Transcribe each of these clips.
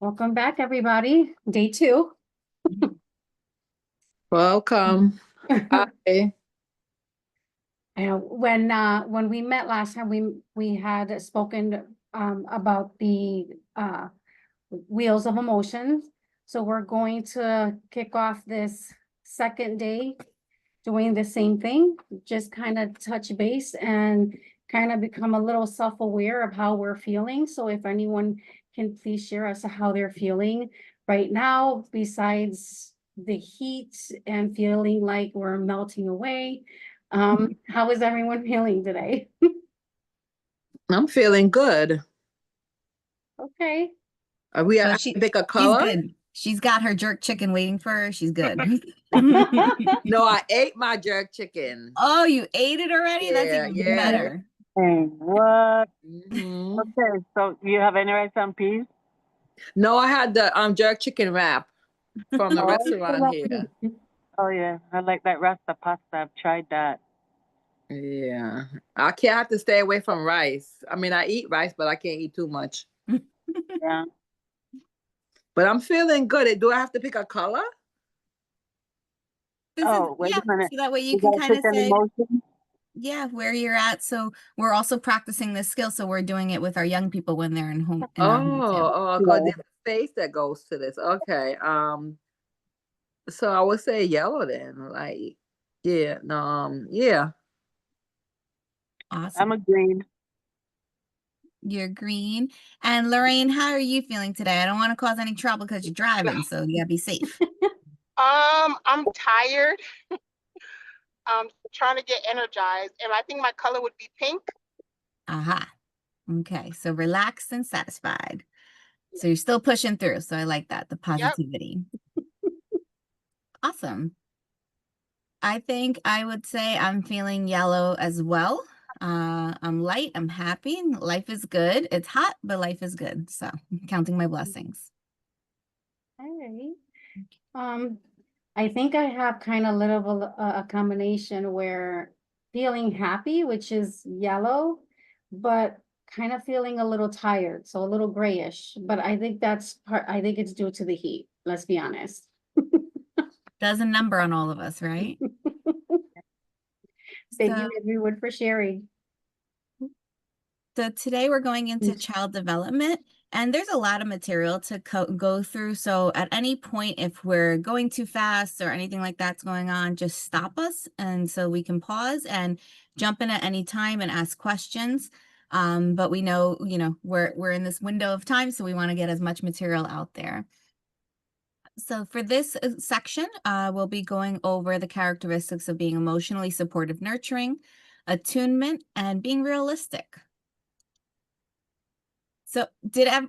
Welcome back, everybody. Day 2. Welcome. Hi. When we met last time, we had spoken about the wheels of emotions. So we're going to kick off this second day doing the same thing, just kind of touch base and kind of become a little self-aware of how we're feeling. So if anyone can please share us how they're feeling right now, besides the heat and feeling like we're melting away. How is everyone feeling today? I'm feeling good. Okay. We So have to pick a she's color? good. She's got her jerk chicken waiting for her. She's good. No, I ate my jerk chicken. Oh, you ate it already? That's Yeah, even yeah. better. Hey, what? Mhm. Okay, so you have any rice and peas? No, I had the jerk chicken wrap from the Oh, restaurant here. oh yeah, I like that rasta pasta. I've tried that. Yeah. I can't have to stay away from rice. I mean, I eat rice, but I can't eat too much. Yeah. But I'm feeling good. Do I have to pick a color? Oh, wait a minute. So that way you You can gotta kind pick of an say, emotion. yeah, where you're at. So we're also practicing this skill. So we're doing it with our young people when they're in our home too. Because Yeah. there's a face that goes to this. Okay. So I would say yellow then. Like, yeah, no, yeah. I'm Awesome. a green. You're green. And Lorraine, how are you feeling today? I don't want to cause any trouble because you're driving, so you gotta be safe. I'm tired. I'm trying to get energized, and I think my color would be pink. Aha. Okay, so relaxed and satisfied. So you're still pushing through. So I like that, the positivity. Awesome. I think I would say I'm feeling yellow as well. I'm light, I'm happy, life is good. It's hot, but life is good. So I'm counting my blessings. All right. I think I have kind of little of a combination where feeling happy, which is yellow, but kind of feeling a little tired, so a little grayish. But I think I think it's due to the heat, let's be honest. Does a number on all of us, right? Thank So you, everyone, for sharing. So today we're going into child development, and there's a lot of material to go through. So at any point, if we're going too fast or anything like that's going on, just stop us. And so we can pause and jump in at any time and ask questions. But we know, we're in this window of time, so we want to get as much material out there. So for this section, we'll be going over the characteristics of being emotionally supportive, nurturing, attunement, and being realistic. So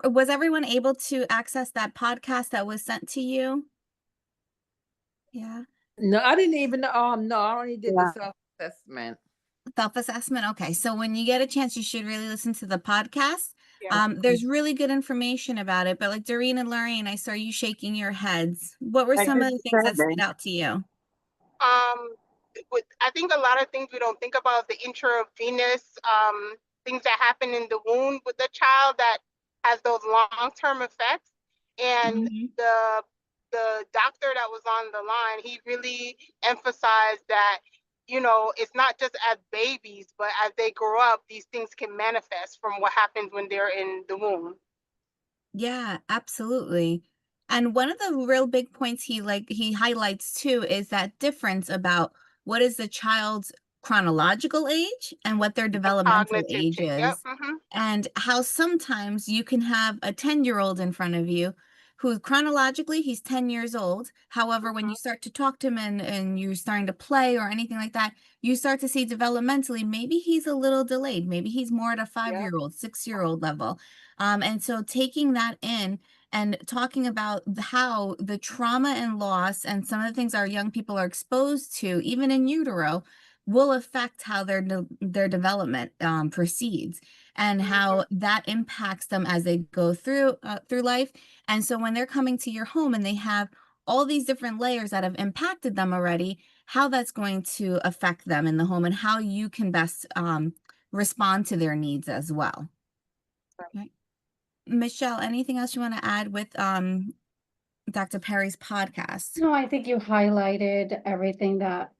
was everyone able to access that podcast that was sent to you? Yeah. No, I didn't even no, I only did the self-assessment. Self-assessment. Okay. So when you get a chance, you should really listen to the podcast. Yeah. There's really good information about it, but like Doreen and Lorraine, I saw you shaking your heads. What were some of the things that stood out to you? I think a lot of things we don't think about, the intravenous things that happen in the womb with the child that has those long-term effects. And the doctor that was on the line, he really emphasized that, it's not just as babies, but as they grow up, these things can manifest from what happens when they're in the womb. Yeah, absolutely. And one of the real big points he highlights too is that difference about what is the child's chronological age and what their developmental age is. Yep. And how sometimes you can have a 10-year-old in front of you who chronologically he's 10 years old. However, when you start to talk to him and you're starting to play or anything like that, you start to see developmentally, maybe he's a little delayed. Maybe he's more at a 5-year-old, 6-year-old level. And so taking that in and talking about how the trauma and loss and some of the things our young people are exposed to, even in utero, will affect how their development proceeds and how that impacts them as they go through life. And so when they're coming to your home and they have all these different layers that have impacted them already, how that's going to affect them in the home and how you can best respond to their needs as well. Michelle, anything else you want to add with Dr. Perry's podcast? No, I think you highlighted everything that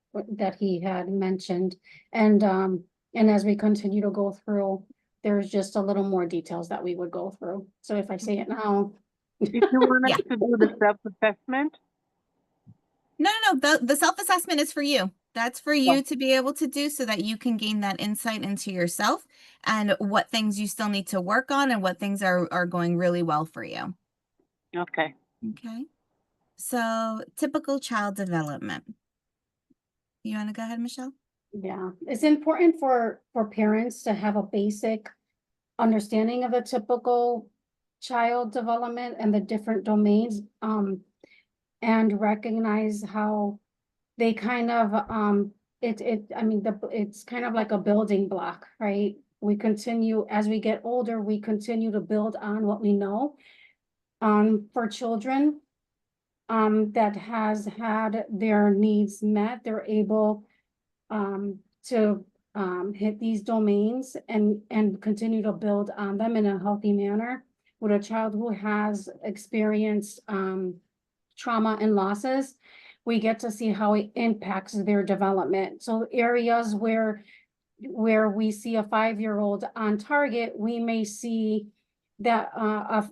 he had mentioned. And as we continue to go through, there's just a little more details that we would go through. So if I say it now. If you want us Yeah. to do the self-assessment, No, the self-assessment is for you. That's for you to be able to do so that you can gain that insight into yourself and what things you still need to work on and what things are going really well for you. okay. Okay. So typical child development. You want to go ahead, Michelle? Yeah, it's important for parents to have a basic understanding of the typical child development and the different domains, and recognize how they kind of, it's kind of like a building block, right? We continue, as we get older, we continue to build on what we know. For children, that has had their needs met, they're able to hit these domains and continue to build on them in a healthy manner. With a child who has experienced trauma and losses, we get to see how it impacts their development. So areas where we see a 5-year-old on target, we may see that a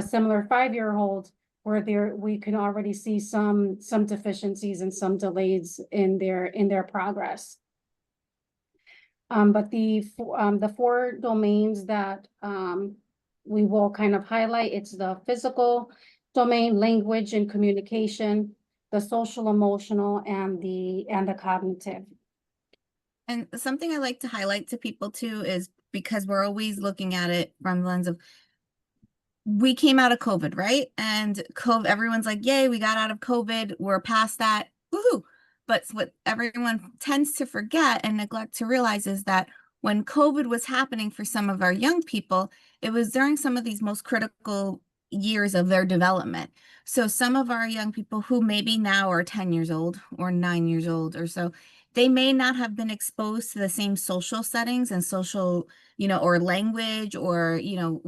similar 5-year-old where we can already see some deficiencies and some delays in their progress. But the 4 domains that we will kind of highlight, it's the physical domain, language and communication, the social emotional, and the cognitive. And something I like to highlight to people too is because we're always looking at it from the lens of we came out of COVID, right? And COVID, everyone's like, yay, we got out of COVID. We're past that. Woohoo. But what everyone tends to forget and neglect to realize is that when COVID was happening for some of our young people, it was during some of these most critical years of their development. So some of our young people who maybe now are 10 years old or 9 years old or so, they may not have been exposed to the same social settings and social, or language, or,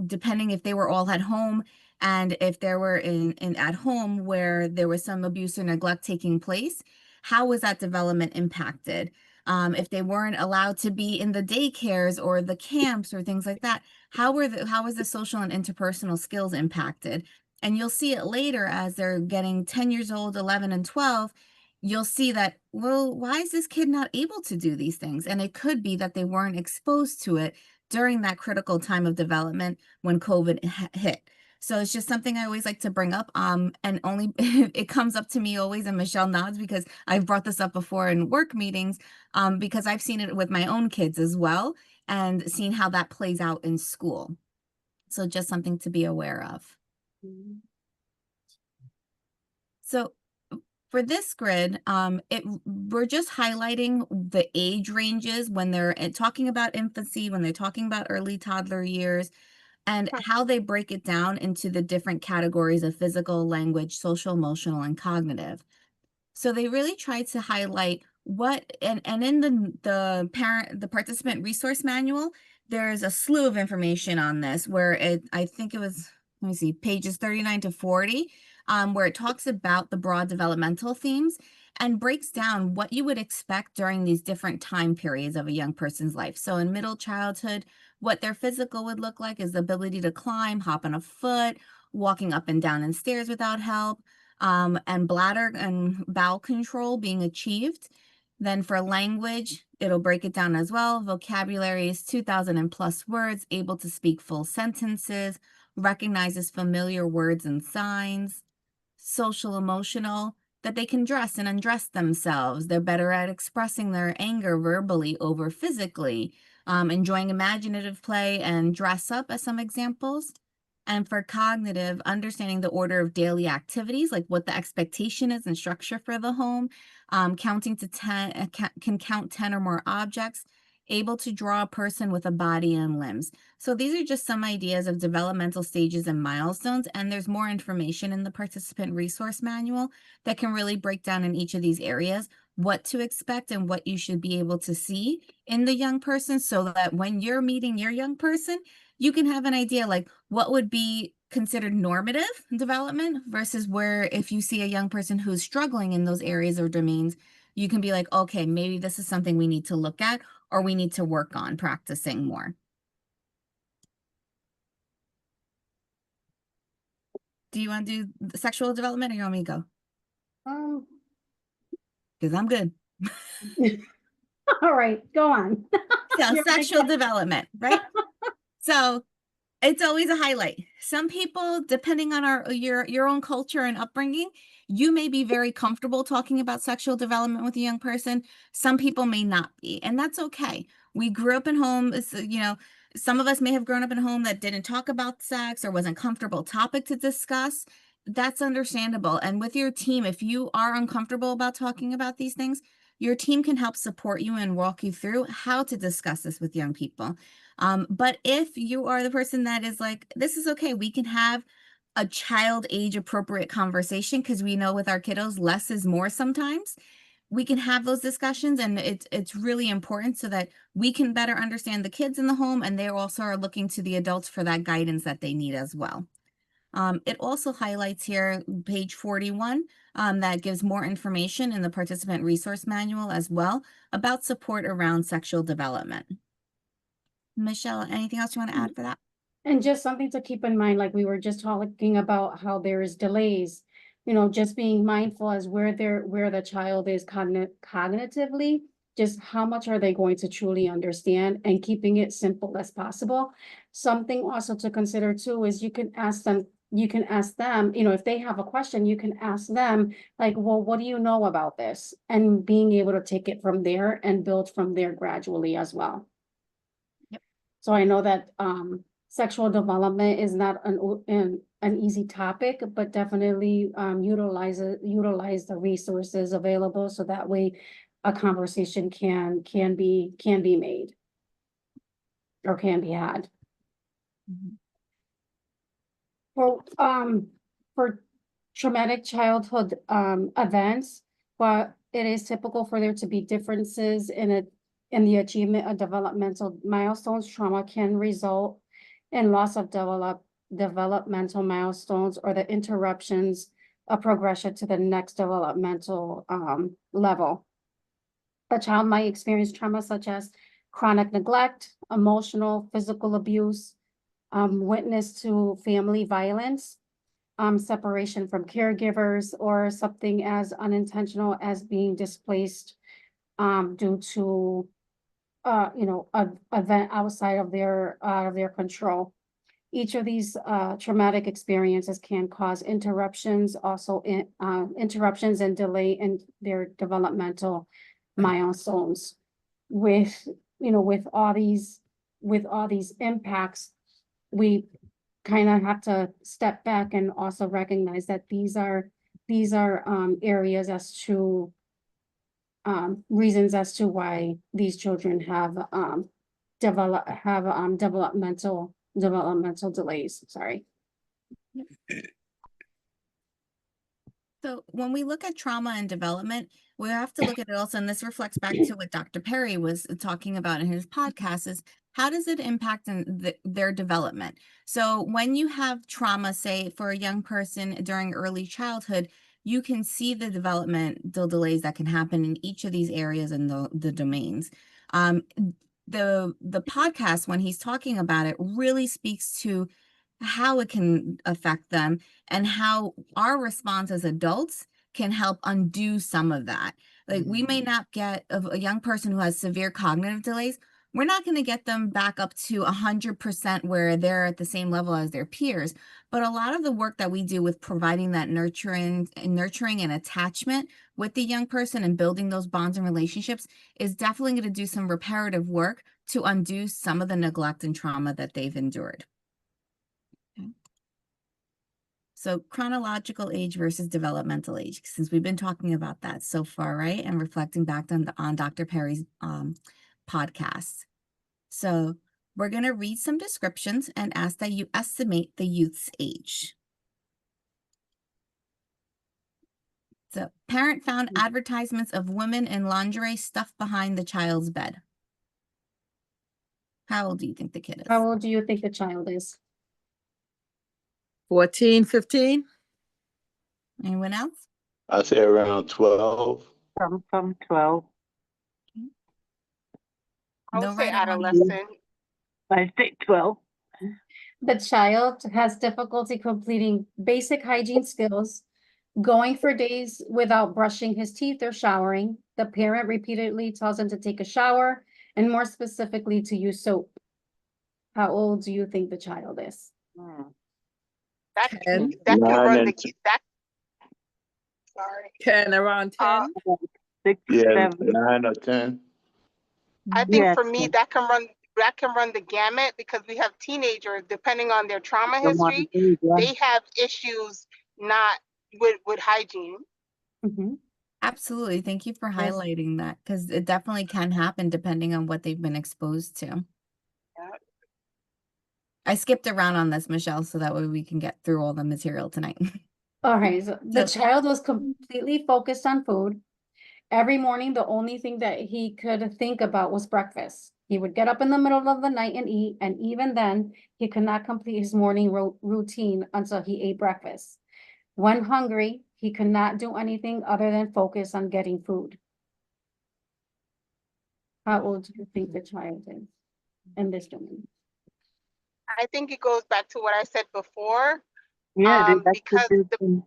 depending if they were all at home and if there were in at home where there was some abuse or neglect taking place, how was that development impacted? If they weren't allowed to be in the daycares or the camps or things like that, how was the social and interpersonal skills impacted? And you'll see it later as they're getting 10 years old, 11 and 12, you'll see that, well, why is this kid not able to do these things? And it could be that they weren't exposed to it during that critical time of development when COVID hit. So it's just something I always like to bring up. And only it comes up to me always, and Michelle nods because I've brought this up before in work meetings, because I've seen it with my own kids as well and seen how that plays out in school. So just something to be aware of. So for this grid, we're just highlighting the age ranges when they're talking about infancy, when they're talking about early toddler years, and how they break it down into the different categories of physical, language, social, emotional, and cognitive. So they really tried to highlight and in the participant resource manual, there's a slew of information on this where I think it was, let me see, pages 39 to 40, where it talks about the broad developmental themes and breaks down what you would expect during these different time periods of a young person's life. So in middle childhood, what their physical would look like is the ability to climb, hop on a foot, walking up and down in stairs without help, and bladder and bowel control being achieved. Then for language, it'll break it down as well. Vocabulary is 2,000 and plus words, able to speak full sentences, recognizes familiar words and signs. Social emotional, that they can dress and undress themselves. They're better at expressing their anger verbally over physically, enjoying imaginative play and dress up as some examples. And for cognitive, understanding the order of daily activities, like what the expectation is and structure for the home, counting to 10, can count 10 or more objects, able to draw a person with a body and limbs. So these are just some ideas of developmental stages and milestones, and there's more information in the participant resource manual that can really break down in each of these areas what to expect and what you should be able to see in the young person, so that when you're meeting your young person, you can have an idea like what would be considered normative development versus where if you see a young person who's struggling in those areas or domains, you can be like, okay, maybe this is something we need to look at or we need to work on practicing more. Do you want to do the sexual development or you want me to go? Because I'm good. All right, go on. So You're sexual right. development, right? So it's always a highlight. Some people, depending on your own culture and upbringing, you may be very comfortable talking about sexual development with a young person. Some people may not be, and that's okay. We grew up in homes, some of us may have grown up in a home that didn't talk about sex or wasn't comfortable topic to discuss. That's understandable. And with your team, if you are uncomfortable about talking about these things, your team can help support you and walk you through how to discuss this with young people. But if you are the person that is like, this is okay, we can have a child age appropriate conversation, because we know with our kiddos, less is more sometimes. We can have those discussions, and it's really important so that we can better understand the kids in the home, and they also are looking to the adults for that guidance that they need as well. It also highlights here, page 41, that gives more information in the participant resource manual as well about support around sexual development. Michelle, anything else you want to add for that? And just something to keep in mind, like we were just talking about how there is delays, just being mindful as where the child is cognitively, just how much are they going to truly understand, and keeping it simple as possible. Something also to consider too is you can ask them, if they have a question, you can ask them like, well, what do you know about this? And being able to take it from there and build from there gradually as well. So I know that sexual development is not an easy topic, but definitely utilize the resources available, so that way a conversation can be made or can be had. For traumatic childhood events, but it is typical for there to be differences in the achievement of developmental milestones. Trauma can result in loss of developmental milestones or the interruptions of progression to the next developmental level. A child might experience trauma such as chronic neglect, emotional, physical abuse, witness to family violence, separation from caregivers, or something as unintentional as being displaced due to event outside of their control. Each of these traumatic experiences can cause interruptions, also interruptions and delay in their developmental milestones. With all these impacts, we kind of have to step back and also recognize that these are areas as to reasons as to why these children have developmental delays. Sorry. So when we look at trauma and development, we have to look at it also, and this reflects back to what Dr. Perry was talking about in his podcast, is how does it impact their development? So when you have trauma, say for a young person during early childhood, you can see the developmental delays that can happen in each of these areas and the domains. The podcast, when he's talking about it, really speaks to how it can affect them and how our response as adults can help undo some of that. Like we may not get a young person who has severe cognitive delays, we're not going to get them back up to 100% where they're at the same level as their peers. But a lot of the work that we do with providing that nurturing and attachment with the young person and building those bonds and relationships is definitely going to do some reparative work to undo some of the neglect and trauma that they've endured. So chronological age versus developmental age, since we've been talking about that so far, right? And reflecting back on Dr. Perry's podcast. So we're going to read some descriptions and ask that you estimate the youth's age. So parent found advertisements of women in lingerie stuffed behind the child's bed. How old do you think the kid is? How old do you think the child is? 14, 15? Anyone else? I say around 12. From 12. I would No say right or wrong answer. adolescent. I say 12. The child has difficulty completing basic hygiene skills, going for days without brushing his teeth or showering. The parent repeatedly tells him to take a shower and more specifically to use soap. How old do you think the child is? Hmm. That 10? that can Nine run and the t- that. Sorry. 10, around 10? 6, Yeah, 7. 9 or 10. I think Yeah, for me that can run the gamut because we have teenagers, depending on their trauma the one history, age, yeah. they have issues not with hygiene. Mhm. Absolutely. Thank you for Yes. highlighting that because it definitely can happen depending on what they've been exposed to. Yeah. I skipped around on this, Michelle, so that way we can get through all the material tonight. All right, so the So- child was completely focused on food. Every morning, the only thing that he could think about was breakfast. He would get up in the middle of the night and eat, and even then, he could not complete his morning routine until he ate breakfast. When hungry, he could not do anything other than focus on getting food. How old do you think the child is in this domain? I think it goes back to what I said before. Yeah, they like to Because do some-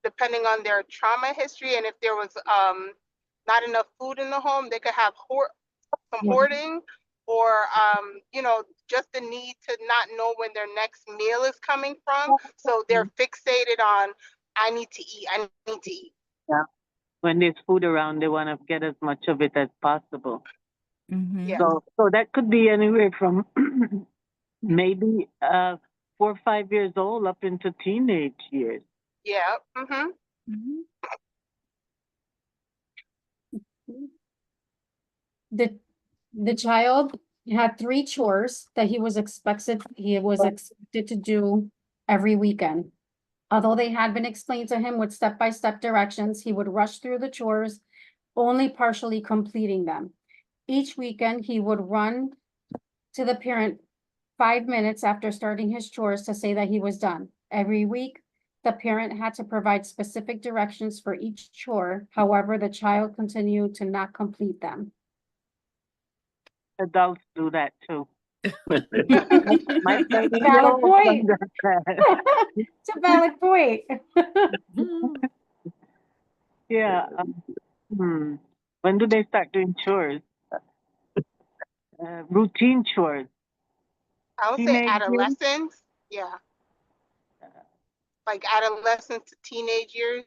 depending on their trauma history and if there was not enough food in the home, they could have some Yeah. hoarding or just the need to not know when their next meal is coming from. So they're fixated on I need to eat, I need to eat. when there's food around, they want to get as much of it as possible. Mhm. Yeah. So that could be anywhere from maybe 4 or 5 years old up into teenage years. Yeah. Mm-hmm. Mhm. The child had 3 chores that he was expected to do every weekend. Although they had been explained to him with step-by-step directions, he would rush through the chores, only partially completing them. Each weekend, he would run to the parent 5 minutes after starting his chores to say that he was done. Every week, the parent had to provide specific directions for each chore. However, the child continued to not complete them. Adults do that too. My Valid 30-year-old point. does that. It's a valid point. Yeah. When do they start doing chores? Routine chores. I would say Teenage years? adolescence. Yeah. Like adolescence to teenage years.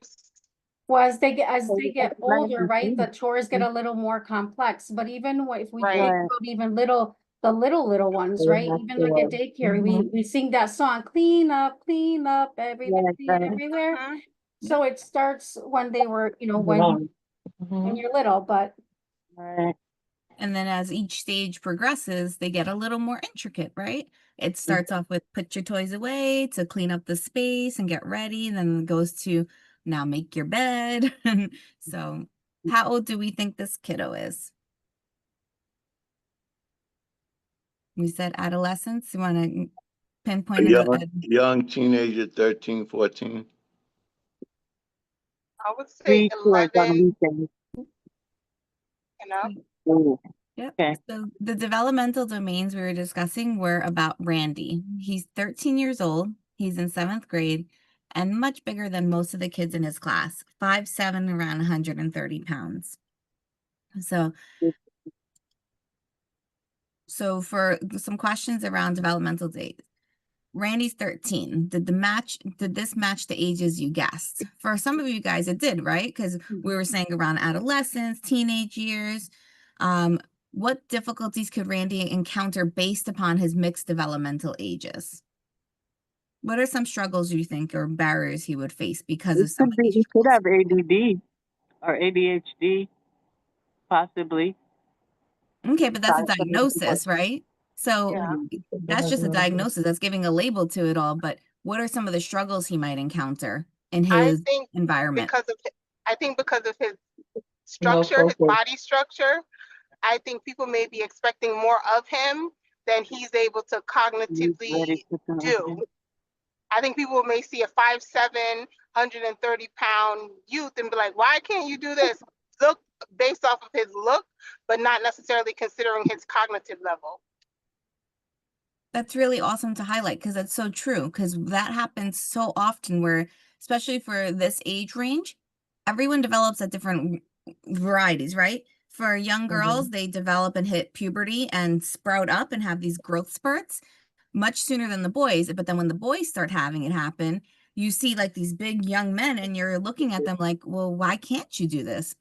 Well, as they get it's like older, right, the routine. chores get a little more complex, but even if we Right. think about even the little ones, right? Even like at daycare, we sing that song, clean up everybody, right. everywhere. Mhm. So it starts when they were, when you're little, but Right. And then as each stage progresses, they get a little more intricate, right? It starts off with put your toys away to clean up the space and get ready. And then it goes to now make your bed. So how old do we think this kiddo is? We said adolescence. You want to pinpoint Young teenager, 13, 14. I would say 3 chores on 11. weekends. Yep. Okay. So the developmental domains we were discussing were about Randy. He's 13 years old. He's in 7th grade and much bigger than most of the kids in his class, 5'7", around 130 pounds. So for some questions around developmental dates, Randy's 13. Did this match the ages you guessed? For some of you guys, it did, right? Because we were saying around adolescence, teenage years. What difficulties could Randy encounter based upon his mixed developmental ages? What are some struggles you think or barriers he would face because of some of these He could struggles? have ADD or ADHD, possibly. Okay, but that's a Sorry. diagnosis, right? So Yeah. that's just a diagnosis. That's giving a label to it all. But what are some of the struggles he might encounter in I his think environment? I think because of his No structure, his focus. body structure, I think people may be expecting more of him than he's able to He's ready cognitively to do. I think people may see a 5'7", 130-pound youth and be like, why can't you do this? Look, based off of his look, but not necessarily considering his cognitive level. That's really awesome to highlight because that's so true. Because that happens so often where, especially for this age range, everyone develops at different varieties, right? For young girls, they develop and hit puberty and sprout up and have these growth spurts much sooner than the boys. But then when the boys start having it happen, you see like these big young men and you're looking at them like, well, why can't you do this?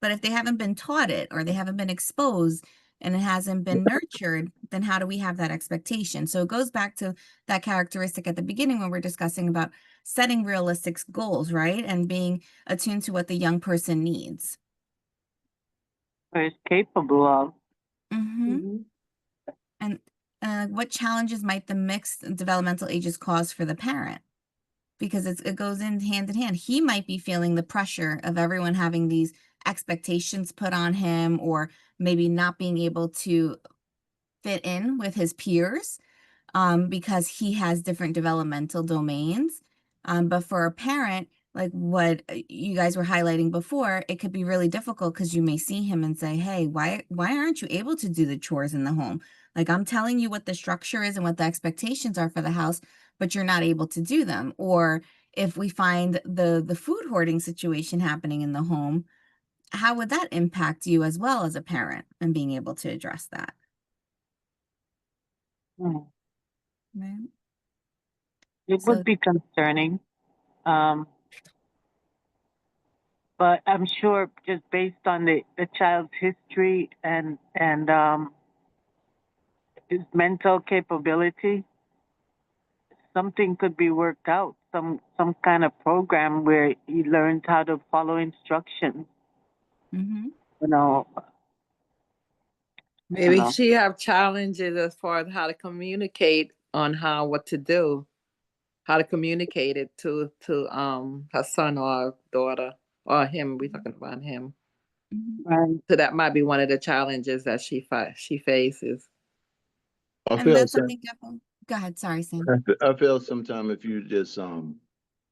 But if they haven't been taught it or they haven't been exposed and it hasn't been nurtured, then how do we have that expectation? So it goes back to that characteristic at the beginning when we're discussing about setting realistic goals, right? And being attuned to what the young person needs. Or is capable of. Mm-hmm. And what challenges might the mixed developmental ages cause for the parent? Because it goes in hand. He might be feeling the pressure of everyone having these expectations put on him, or maybe not being able to fit in with his peers because he has different developmental domains. But for a parent, like what you guys were highlighting before, it could be really difficult because you may see him and say, hey, why aren't you able to do the chores in the home? Like, I'm telling you what the structure is and what the expectations are for the house, but you're not able to do them. Or if we find the food hoarding situation happening in the home, how would that impact you as well as a parent and being able to address that? Mm. Right. It So- would be concerning. But I'm sure just based on the child's history and his mental capability, something could be worked out, some kind of program where he learns how to follow instructions. Mm-hmm. You know, Maybe know. she have challenges as far as how to communicate on what to do, how to communicate it to her son or daughter or him. We're talking about him. Mm-hmm. Right. So that might be one of the challenges that she faces. I And feel that's some- something definitely. Go ahead. Sorry, Sam. I feel sometimes if you just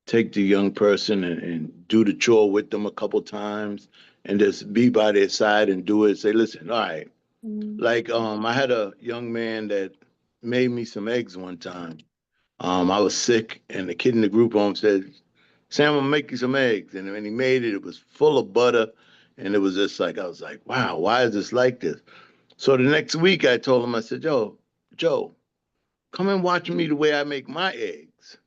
take the young person and do the chore with them a couple times and just be by their side and do it. Say, listen, all right. Like I had a young man that made me some eggs one time. I was sick, and the kid in the group home said, Sam, I'm gonna make you some eggs. And when he made it, it was full of butter. And it was just like, I was like, wow, why is this like this? So the next week I told him, I said, Joe, come and watch me the way I make my eggs.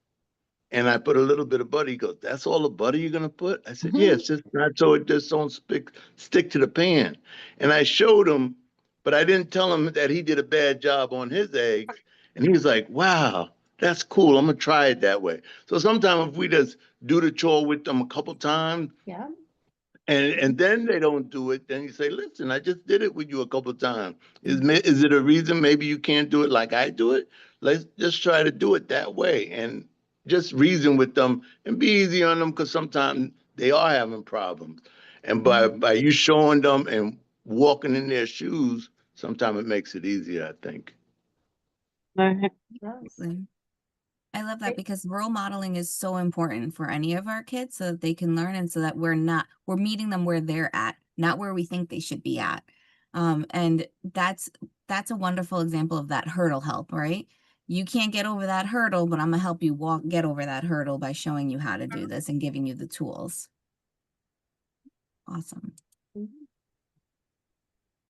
And I put a little bit of butter. He goes, that's all the butter you're gonna put? I said, yes, just not so it just don't stick to the pan. And I showed him, but I didn't tell him that he did a bad job on his eggs. And he was like, wow, that's cool. I'm gonna try it that way. So sometimes if we just do the chore with them a couple times, Yeah. and then they don't do it, then you say, listen, I just did it with you a couple times. Is it a reason maybe you can't do it like I do it? Let's just try to do it that way and just reason with them and be easy on them, because sometimes they are having problems. And by you showing them and walking in their shoes, sometimes it makes it easier, I think. Absolutely. I love that because role modeling is so important for any of our kids so that they can learn and so that we're meeting them where they're at, not where we think they should be at. And that's a wonderful example of that hurdle help, right? You can't get over that hurdle, but I'm gonna help you get over that hurdle by showing you how to do this and giving you the tools. Awesome.